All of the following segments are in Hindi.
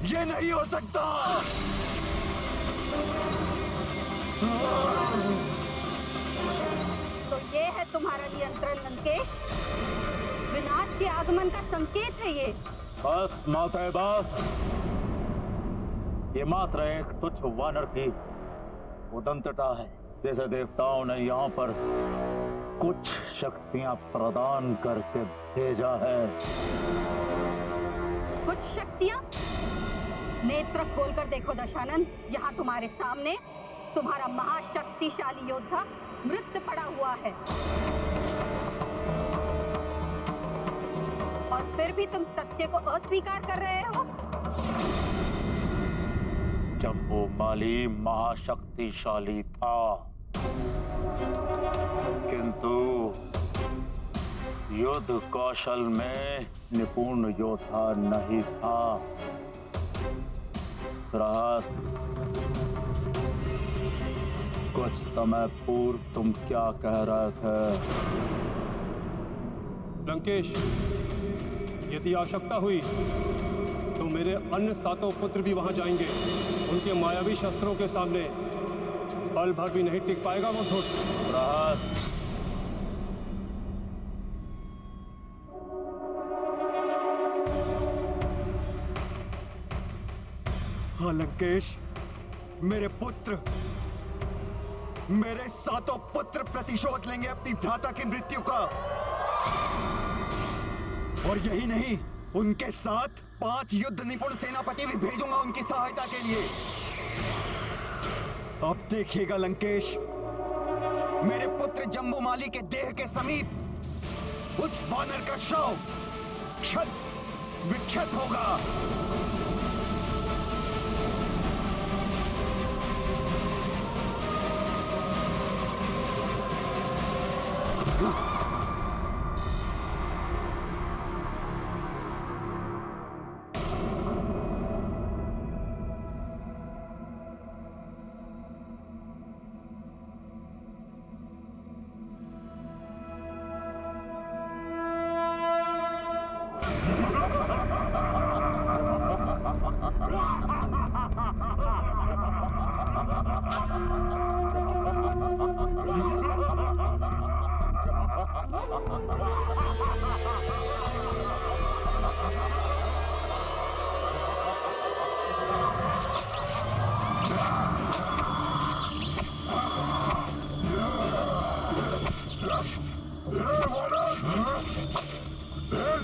ये नहीं हो सकता। तो ये है तुम्हारा नियंत्रण लंकेश? विनाश के आगमन का संकेत है ये। बस माता बस, ये मात्र एक तुच्छ वानर की उदंतता है। जैसे देवताओं ने यहाँ पर कुछ शक्तियां प्रदान करके भेजा है। कुछ शक्तियां? नेत्र खोलकर देखो दशानन, यहाँ तुम्हारे सामने तुम्हारा महाशक्तिशाली योद्धा मृत पड़ा हुआ है, और फिर भी तुम सत्य को अस्वीकार कर रहे हो। जम्बूमाली महाशक्तिशाली था, किंतु युद्ध कौशल में निपुण योद्धा नहीं था। गृहस्थ, कुछ समय पूर्व तुम क्या कह रहे थे? लंकेश, यदि आवश्यकता हुई तो मेरे अन्य 7 पुत्र भी वहां जाएंगे। उनके मायावी शस्त्रों के सामने पल भर भी नहीं टिक पाएगा वो धूर्त। हाँ लंकेश, मेरे पुत्र, मेरे 7 पुत्र प्रतिशोध लेंगे अपनी भ्राता की मृत्यु का। और यही नहीं, उनके साथ 5 युद्ध निपुण सेनापति भी भेजूंगा उनकी सहायता के लिए। अब देखिएगा लंकेश, मेरे पुत्र जम्बूमाली के देह के समीप उस वानर का शव क्षत विक्षत होगा।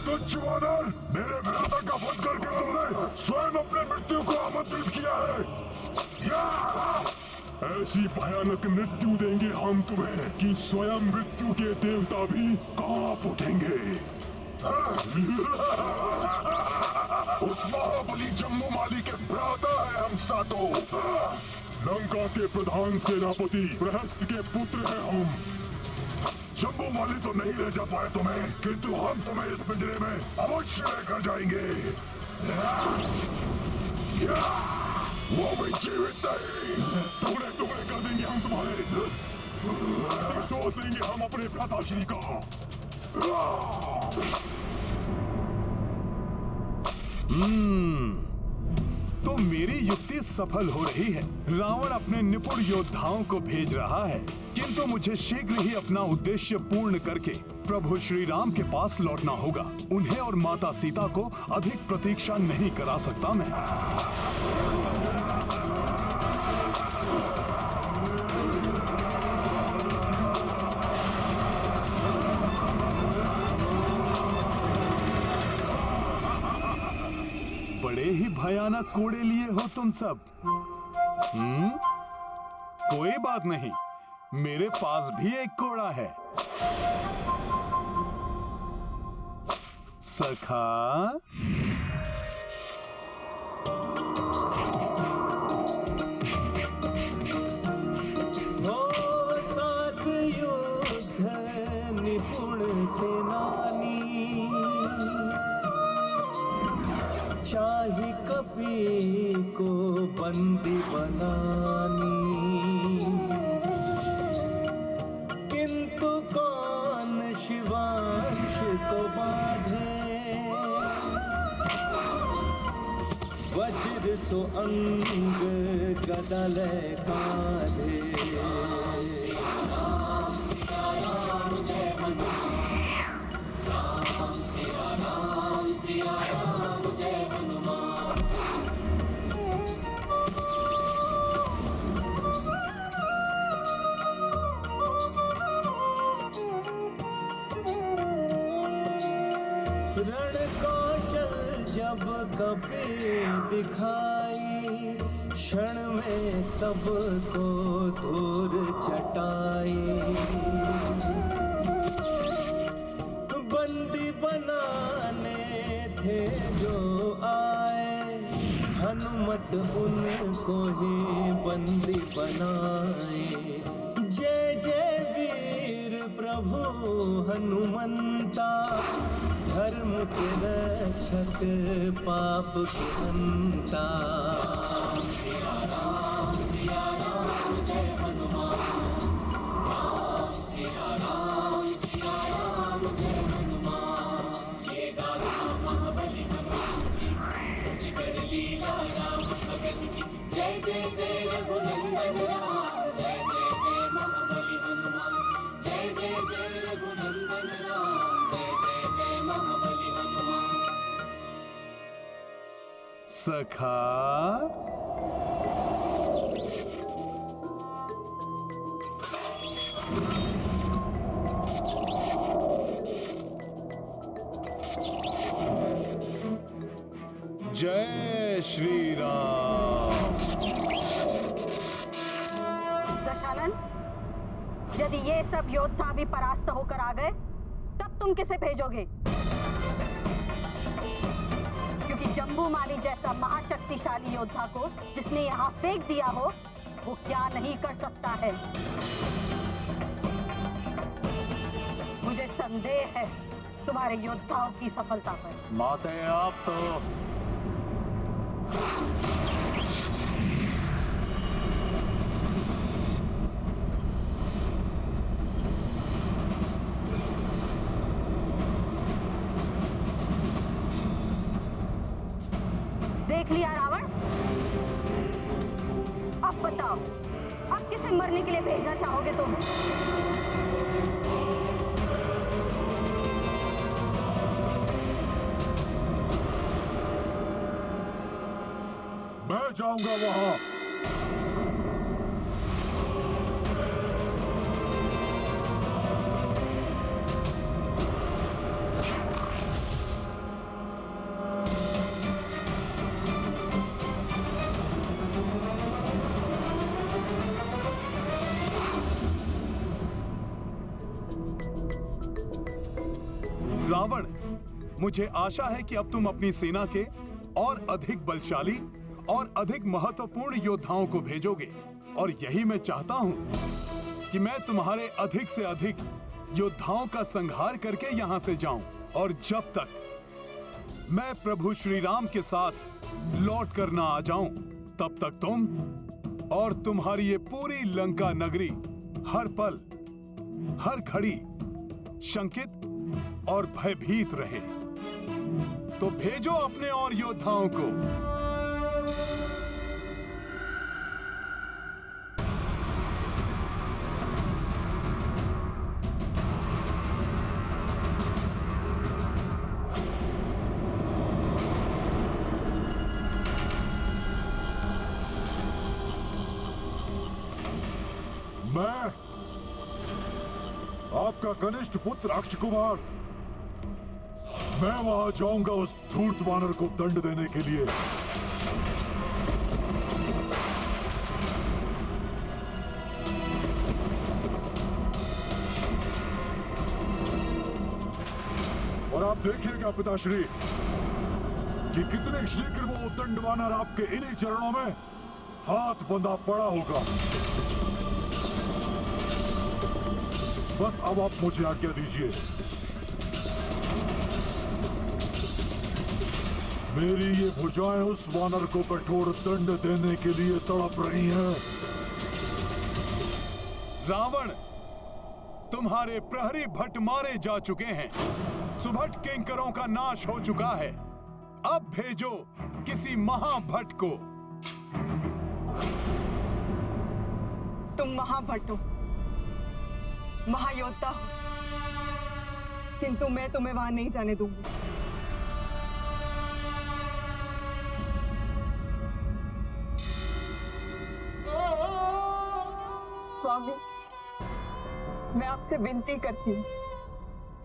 तुच्छ वानर, मेरे भ्राता का वध करके तुमने स्वयं अपने मृत्यु को आमंत्रित किया है। ऐसी भयानक मृत्यु देंगे हम तुम्हें कि स्वयं मृत्यु के देवता भी कांप उठेंगे। उस महाबली जम्बूमाली के भ्राता है हम 7। लंका के प्रधान सेनापति बृहस्पति के पुत्र हैं हम। जम्बूमाली तो नहीं ले जा पाए तुम्हें, किंतु हम तुम्हें इस पिंजरे में अवश्य लेकर जाएंगे। वो भी जीवित नहीं, टुकड़े टुकड़े कर देंगे हम तुम्हारे। तोड़ देंगे हम अपने भ्राताश्री का। तो मेरी युक्ति सफल हो रही है। रावण अपने निपुण योद्धाओं को भेज रहा है, किंतु मुझे शीघ्र ही अपना उद्देश्य पूर्ण करके प्रभु श्री राम के पास लौटना होगा। उन्हें और माता सीता को अधिक प्रतीक्षा नहीं करा सकता मैं। बड़े ही भयानक कोड़े लिए हो तुम सब। कोई बात नहीं, मेरे पास भी एक कोड़ा है। सखा, हो 7 युद्ध निपुण सेनानी, चाहे कपि को बंदी बनानी, किंतु कौन शिवांश को बांधे। वज्र सो अंग गदल कांधे। रण कौशल जब कपे दिखाई, क्षण में सबको धूर चटाई। बंदी बनाने थे जो आए, हनुमत उनको ही बंदी बनाए। जय जय वीर प्रभु हनुमंता, धर्म के रक्षक पाप के हंता। जय जय जय रघुनंदन राम, जय जय जय महाबली हनुमान। जय जय जय रघुनंदन राम, जय जय जय महाबली हनुमान। सखा, जय श्री राम। दशानन, यदि ये सब योद्धा भी परास्त होकर आ गए, तब तुम किसे भेजोगे? क्योंकि जम्बूमाली जैसा महाशक्तिशाली योद्धा को जिसने यहाँ फेंक दिया हो, वो क्या नहीं कर सकता है। मुझे संदेह है तुम्हारे योद्धाओं की सफलता पर। माते आप तो देख लिया रावण? अब बताओ, अब किसे मरने के लिए भेजना चाहोगे तुम? मैं जाऊंगा वहां। रावण, मुझे आशा है कि अब तुम अपनी सेना के और अधिक बलशाली और अधिक महत्वपूर्ण योद्धाओं को भेजोगे, और यही मैं चाहता हूं कि मैं तुम्हारे अधिक से अधिक योद्धाओं का संहार करके यहां से जाऊं, और जब तक मैं प्रभु श्री राम के साथ लौट कर ना आ जाऊं, तब तक तुम और तुम्हारी ये पूरी लंका नगरी हर पल हर घड़ी शंकित और भयभीत रहे। तो भेजो अपने और योद्धाओं को। मैं आपका कनिष्ठ पुत्र अक्ष कुमार, मैं वहां जाऊंगा उस धूर्त वानर को दंड देने के लिए। और आप देखिएगा पिताश्री कि कितने शीघ्र वो दंड वानर आपके इन्हीं चरणों में हाथ बंधा पड़ा होगा। बस अब आप मुझे आज्ञा दीजिए। मेरी ये भुजाएं उस वानर को कठोर दंड देने के लिए तड़प रही हैं। रावण, तुम्हारे प्रहरी भट्ट मारे जा चुके हैं। सुभट किंकरों का नाश हो चुका है। अब भेजो किसी महाभट्ट को। तुम महाभट्ट हो, महायोद्धा हो, किंतु मैं तुम्हें वहां नहीं जाने दूंगी। स्वामी, मैं आपसे विनती करती हूँ,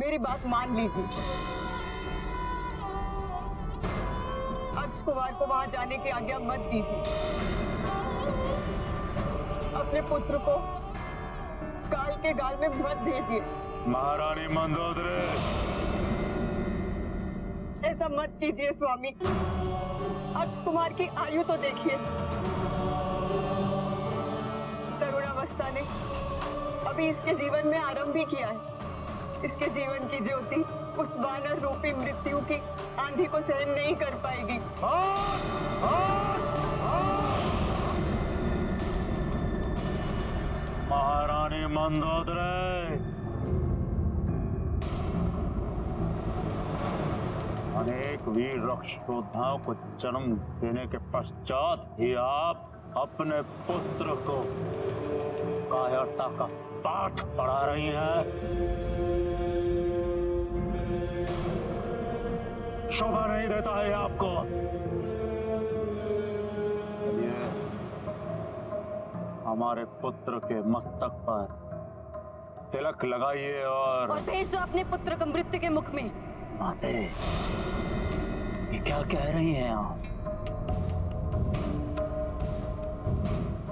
मेरी बात मान लीजिए। अक्ष कुमार को वहां जाने की आज्ञा मत दीजिए। अपने पुत्र को काल के गाल में मत भेजिए। महारानी मंदोदरी, ऐसा मत कीजिए स्वामी। अक्ष कुमार की आयु तो देखिए, तरुणावस्था ने अभी इसके जीवन में आरंभ ही किया है। इसके जीवन की ज्योति उस वानर रूपी मृत्यु की आंधी को सहन नहीं कर पाएगी। महारानी मंदोदरी, अनेक वीर रक्ष योद्धाओं को जन्म देने के पश्चात ही आप अपने पुत्र को कायरता का पाठ पढ़ा रही हैं। शोभा नहीं देता है आपको। ये हमारे पुत्र के मस्तक पर तिलक लगाइए और भेज दो अपने पुत्र को मृत्यु के मुख में। माते, ये क्या कह रही हैं आप?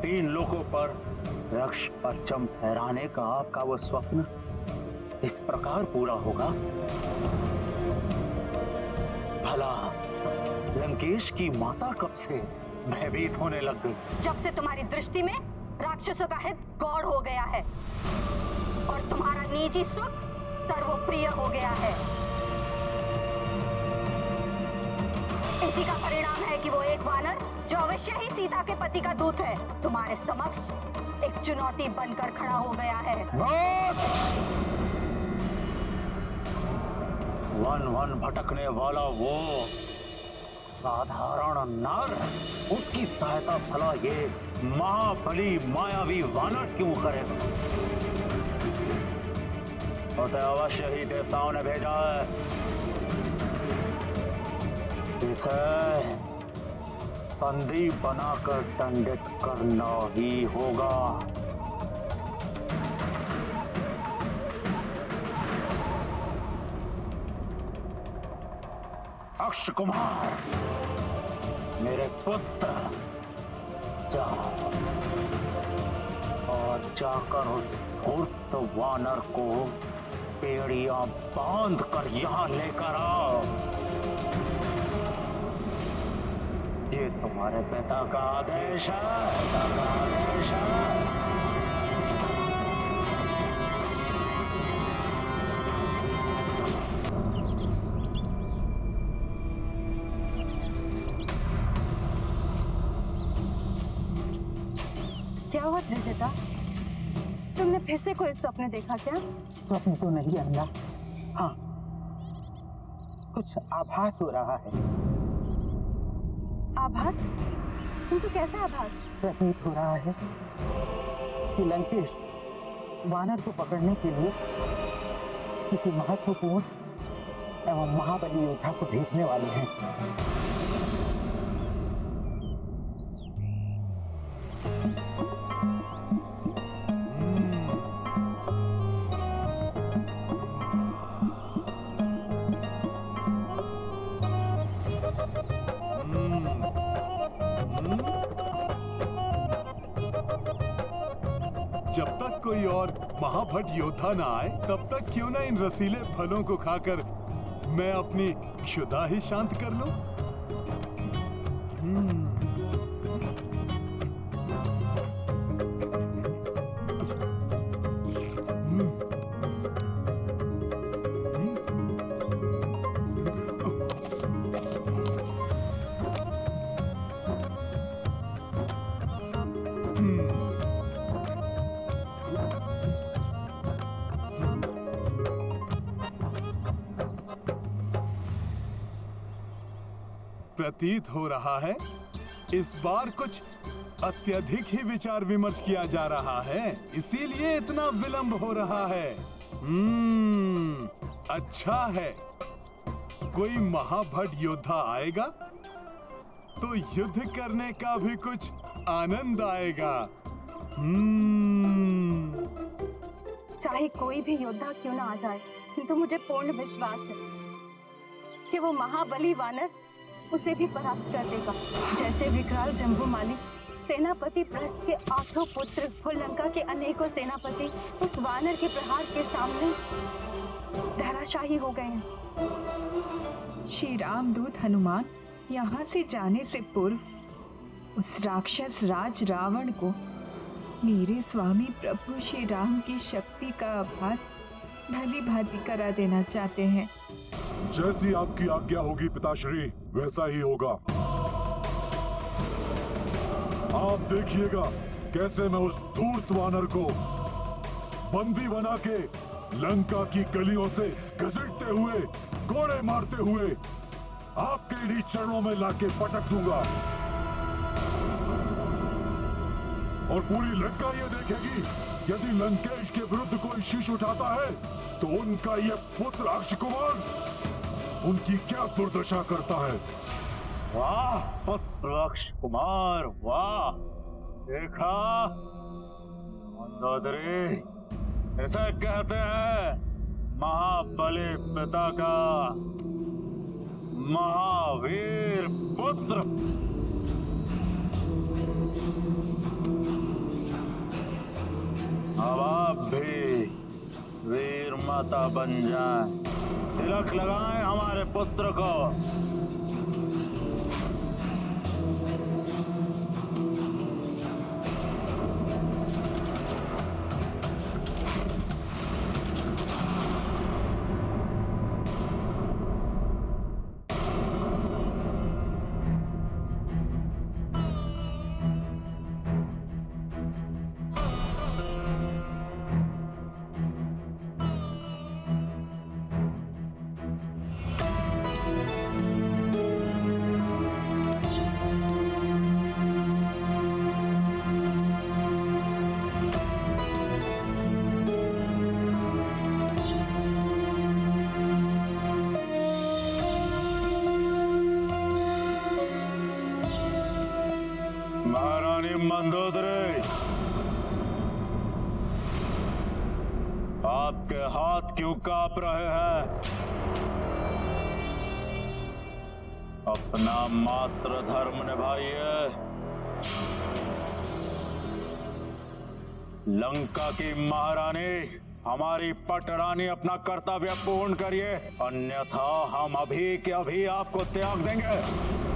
3 लोगों पर रक्ष परचम फहराने का आपका वो स्वप्न इस प्रकार पूरा होगा? भला लंकेश की माता कब से भयभीत होने लग गई? जब से तुम्हारी दृष्टि में राक्षसों का हित गौड़ हो गया है और तुम्हारा निजी सुख सर्वप्रिय हो गया है। इसी का परिणाम है कि वो एक वानर, जो अवश्य ही सीता के पति का दूत है, तुम्हारे समक्ष एक चुनौती बनकर खड़ा हो गया है। वन वन भटकने वाला वो साधारण नर, उसकी सहायता भला ये महाबली मायावी वानर क्यों करेगा? उसे अवश्य ही देवताओं ने भेजा है। इसे बंदी बनाकर दंडित करना ही होगा। अक्ष कुमार, मेरे पुत्र, जाओ और जाकर उस धूर्त वानर को पेड़ियां बांध कर यहां लेकर आओ। ये तुम्हारे पिता का आदेश है, पिता का आदेश है। क्या हुआ त्रिजटा? तुमने फिर से कोई स्वप्न देखा क्या? स्वप्न तो नहीं अंदा, हाँ कुछ आभास हो रहा है। आभास? तुमको कैसा आभास? प्रतीत हो रहा है कि लंकेश वानर को पकड़ने के लिए किसी महत्वपूर्ण एवं महाबली योद्धा को भेजने वाले हैं। जब तक कोई और महाभट योद्धा ना आए, तब तक क्यों ना इन रसीले फलों को खाकर मैं अपनी क्षुधा ही शांत कर लूं। प्रतीत हो रहा है इस बार कुछ अत्यधिक ही विचार विमर्श किया जा रहा है, इसीलिए इतना विलंब हो रहा है। अच्छा है, कोई महाभट योद्धा आएगा तो युद्ध करने का भी कुछ आनंद आएगा। चाहे कोई भी योद्धा क्यों ना आ जाए, किंतु मुझे पूर्ण विश्वास है कि वो महाबली वानर उसे भी परास्त कर देगा। जैसे विकराल जम्बूमाली सेनापति प्रहस्त के 8 पुत्र और लंका के अनेकों सेनापति उस वानर के प्रहार के सामने धराशायी हो गए हैं। श्री रामदूत हनुमान यहाँ से जाने से पूर्व उस राक्षस राज रावण को मेरे स्वामी प्रभु श्री राम की शक्ति का आभास भली भांति करा देना चाहते हैं। जैसी आपकी आज्ञा होगी पिताश्री, वैसा ही होगा। आप देखिएगा कैसे मैं उस धूर्त वानर को बंदी बना के लंका की गलियों से घसीटते हुए, कोड़े मारते हुए आपके इन्हीं चरणों में लाके पटक दूंगा। और पूरी लंका ये देखेगी, यदि लंकेश के विरुद्ध कोई शीश उठाता है तो उनका ये पुत्र अक्ष कुमार उनकी क्या दुर्दशा करता है। वाह पुत्र अक्ष कुमार, वाह! देखा मंदोदरी, इसे कहते हैं महाबली पिता का महावीर पुत्र। अब आप भी वीर माता बन जाएं, तिलक लगाएं हमारे पुत्र को। महारानी मंदोदरी, आपके हाथ क्यों कांप रहे हैं? अपना मातृ धर्म निभाइए। लंका की महारानी, हमारी पटरानी, अपना कर्तव्य पूर्ण करिए, अन्यथा हम अभी के अभी आपको त्याग देंगे।